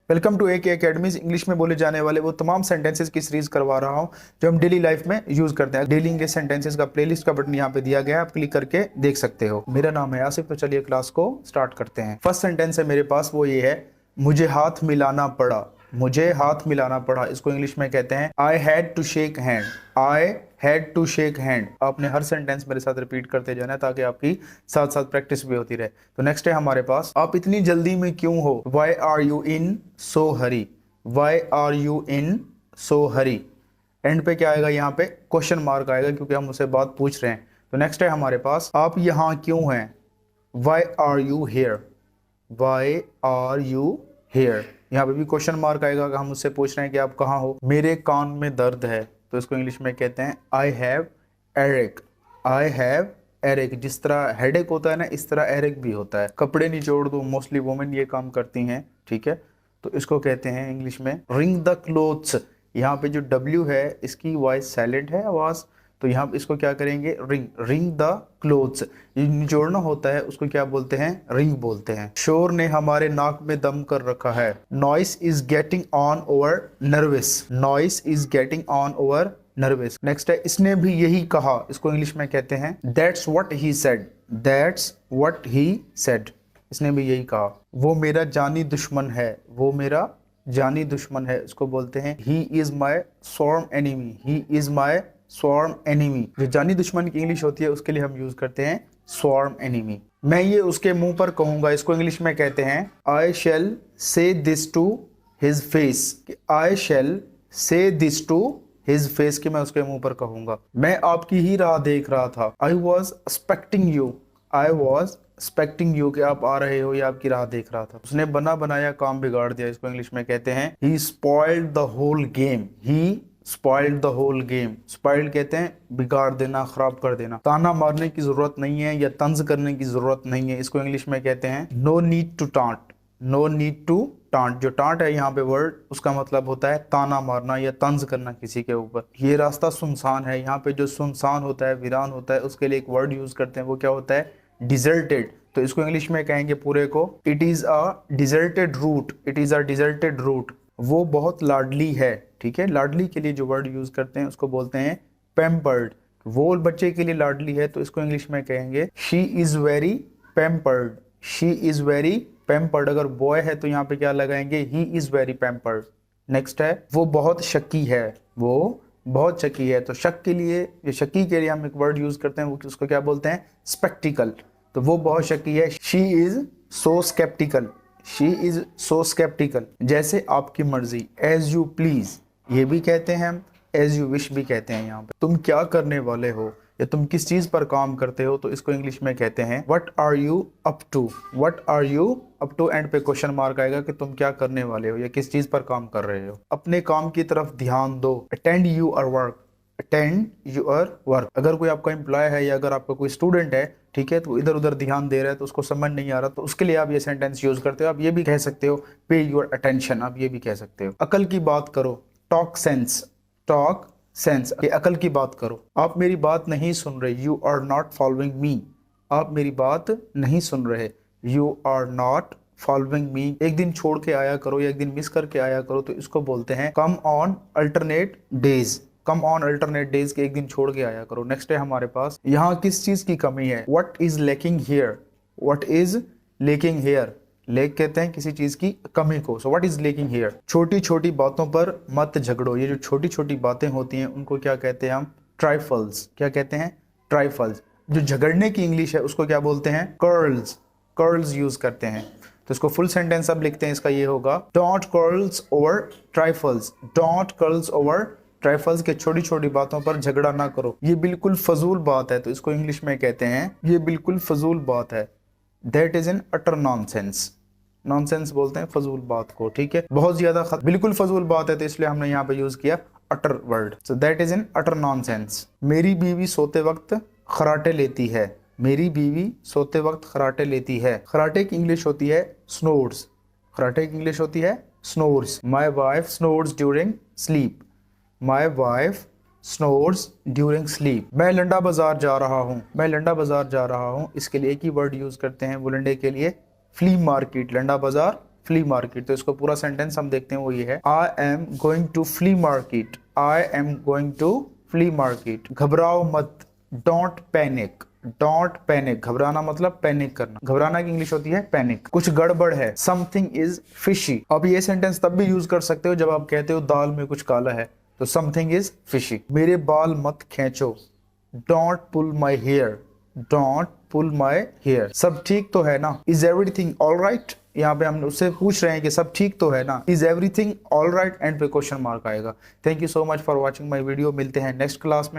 Welcome to AK academies. English में बोले जाने वाले वो तमाम सेंटेंसेस की सीरीज करवा रहा हूं जो हम डेली लाइफ में यूज करते हैं। डेली इंग्लिश सेंटेंसेस का प्लेलिस्ट का बटन यहाँ पे दिया गया है, आप क्लिक करके देख सकते हो। मेरा नाम है आसिफ, तो चलिए क्लास को स्टार्ट करते हैं। फर्स्ट सेंटेंस है मेरे पास, वो ये है, मुझे हाथ मिलाना पड़ा। मुझे हाथ मिलाना पड़ा, इसको इंग्लिश में कहते हैं I had to shake hand. I had to shake hand. आपने हर सेंटेंस मेरे साथ रिपीट करते जाना है ताकि आपकी साथ साथ प्रैक्टिस भी होती रहे। तो नेक्स्ट है हमारे पास, आप इतनी जल्दी में क्यों हो। Why are you in so hurry. Why are you in so hurry. End पे क्या आएगा, यहाँ पे क्वेश्चन मार्क आएगा क्योंकि हम उससे बात पूछ रहे हैं। तो नेक्स्ट है हमारे पास, आप यहाँ क्यों हैं। Why are you here. Why are you here. यहाँ पे भी क्वेश्चन मार्क आएगा कि हम उससे पूछ रहे हैं कि आप कहाँ हो। मेरे कान में दर्द है, तो इसको इंग्लिश में कहते हैं I have Erech. I have Erech. जिस तरह हेडेक होता है ना, इस तरह एरेक भी होता है। कपड़े निचोड़ दो, मोस्टली वुमेन ये काम करती हैं, ठीक है। तो इसको कहते हैं इंग्लिश में रिंग द क्लोथ्स। यहाँ पे जो W है इसकी वॉइस साइलेंट है आवाज, तो यहाँ इसको क्या करेंगे, रिंग। रिंग द क्लोथ्स, ये निचोड़ना होता है, उसको क्या बोलते हैं, रिंग बोलते हैं। शोर ने हमारे नाक में दम कर रखा है। Noise is getting on over nervous. Noise is getting on over nervous. Next है, इसने भी यही कहा, इसको इंग्लिश में कहते हैं that's what he said. That's what he said. इसने भी यही कहा। वो मेरा जानी दुश्मन है। वो मेरा जानी दुश्मन है, इसको बोलते हैं he is my swarm enemy. He is my swarm enemy. जो जानी दुश्मन की इंग्लिश होती है उसके लिए हम यूज करते हैं स्वॉर्म एनिमी। मैं ये उसके मुंह पर कहूंगा, इसको इंग्लिश में कहते हैं आई शैल से दिस टू हिज फेस। आई शैल से दिस टू हिज फेस, कि मैं उसके मुंह पर कहूंगा। मैं आपकी ही राह देख रहा था। I was expecting you. I was expecting you, कि आप आ रहे हो या आपकी राह देख रहा था। उसने बना बनाया काम बिगाड़ दिया, इसको इंग्लिश में कहते हैं ही spoiled the whole game. He spoiled the whole game. Spoiled कहते हैं बिगाड़ देना, खराब कर देना। ताना मारने की जरूरत नहीं है या तंज करने की जरूरत नहीं है, इसको इंग्लिश में कहते हैं no need to taunt. No need to taunt. जो टांट है यहाँ पे वर्ड, उसका मतलब होता है ताना मारना या तंज करना किसी के ऊपर। ये रास्ता सुनसान है, यहाँ पे जो सुनसान होता है, वीरान होता है, उसके लिए एक वर्ड यूज करते हैं, वो क्या होता है, डिजर्टेड। तो इसको इंग्लिश में कहेंगे पूरे को it is a deserted route. It is a deserted route. वो बहुत लाडली है, ठीक है। लाडली के लिए जो वर्ड यूज करते हैं उसको बोलते हैं पैम्पर्ड। वो बच्चे के लिए लाडली है, तो इसको इंग्लिश में कहेंगे she is very pampered. She is very pampered. अगर बॉय है तो यहाँ पे क्या लगाएंगे, he is very pampered. Next है, वो बहुत शक्की है। वो बहुत शक्की है, तो शक के लिए, ये शक्की के लिए हम एक वर्ड यूज करते हैं, वो उसको क्या बोलते हैं, स्पेक्टिकल। तो वो बहुत शक्की है। She is so sceptical. She is so sceptical. जैसे आपकी मर्जी, एज यू प्लीज ये भी कहते हैं हम, एज यू विश भी कहते हैं। यहाँ पे तुम क्या करने वाले हो या तुम किस चीज पर काम करते हो, तो इसको इंग्लिश में कहते हैं what are you up to. What are you up to. End पे क्वेश्चन मार्क आएगा कि तुम क्या करने वाले हो या किस चीज पर काम कर रहे हो। अपने काम की तरफ ध्यान दो। Attend your work. Attend your work. अगर कोई आपका एम्प्लॉय है या अगर आपका कोई स्टूडेंट है, ठीक है, तो इधर उधर ध्यान दे रहा है, तो उसको समझ नहीं आ रहा, तो उसके लिए आप ये सेंटेंस यूज करते हो। आप ये भी कह सकते हो पे योर अटेंशन। आप ये भी कह सकते हो अकल की बात करो। Talk sense. टॉक सेंस, अकल की बात करो। आप मेरी बात नहीं सुन रहे। You are not following me. आप मेरी बात नहीं सुन रहे। You are not following me. एक दिन छोड़ के आया करो या एक दिन मिस करके आया करो, तो इसको बोलते हैं come on alternate days. Come on alternate days, के एक दिन छोड़ के आया करो। नेक्स्ट है हमारे पास, यहाँ किस चीज की कमी है। What is lacking here. What is lacking here. Lake कहते हैं किसी चीज की कमी को। So what is lacking here. छोटी छोटी बातों पर मत झगड़ो। ये जो छोटी छोटी बातें होती हैं उनको क्या कहते हैं हम, ट्राइफल्स। क्या कहते हैं, ट्राइफल्स। जो झगड़ने की इंग्लिश है उसको क्या बोलते हैं, कर्ल्स। कर्ल्स यूज करते हैं। तो इसको फुल सेंटेंस अब लिखते हैं, इसका ये होगा don't curls over trifles. Don't curls over trifles, के छोटी छोटी बातों पर झगड़ा ना करो, ये बिल्कुल फजूल बात है। तो इसको इंग्लिश में कहते हैं ये बिल्कुल फजूल बात है। That is an utter nonsense. Nonsense बोलते हैं फजूल बात को, ठीक है। बहुत ज्यादा बिल्कुल फजूल बात है, तो इसलिए हमने यहाँ पे यूज किया utter word. So that is an utter nonsense. मेरी बीवी सोते वक्त खराटे लेती है। मेरी बीवी सोते वक्त खराटे लेती है। खराटे की इंग्लिश होती है स्नोर्स। खराटे की इंग्लिश होती है snores. My wife snores during sleep. My wife snores during sleep. मैं लंडा बाजार जा रहा हूँ। मैं लंडा बाजार जा रहा हूँ, इसके लिए एक ही वर्ड यूज करते हैं वो लंडे के लिए, फ्ली मार्केट। लंडा बाजार फ्ली मार्केट। तो इसको पूरा सेंटेंस हम देखते हैं, वो ये है, I am going to flea market, I am going to flea market. घबराओ मत, डोंट पैनिक, डोंट पैनिक, घबराना मतलब पैनिक करना, घबराना की इंग्लिश होती है पैनिक। कुछ गड़बड़ है, समथिंग इज फिशी। अब ये सेंटेंस तब भी यूज कर सकते हो जब आप कहते हो दाल में कुछ काला है, तो समथिंग इज फिशी। मेरे बाल मत खींचो, don't pull my hair, don't pull my hair. सब ठीक तो है ना, इज एवरीथिंग ऑल राइट। यहाँ पे हम उससे पूछ रहे हैं कि सब ठीक तो है ना, is everything all right, and पे क्वेश्चन मार्क आएगा। Thank you so much for watching my video. मिलते हैं नेक्स्ट क्लास में।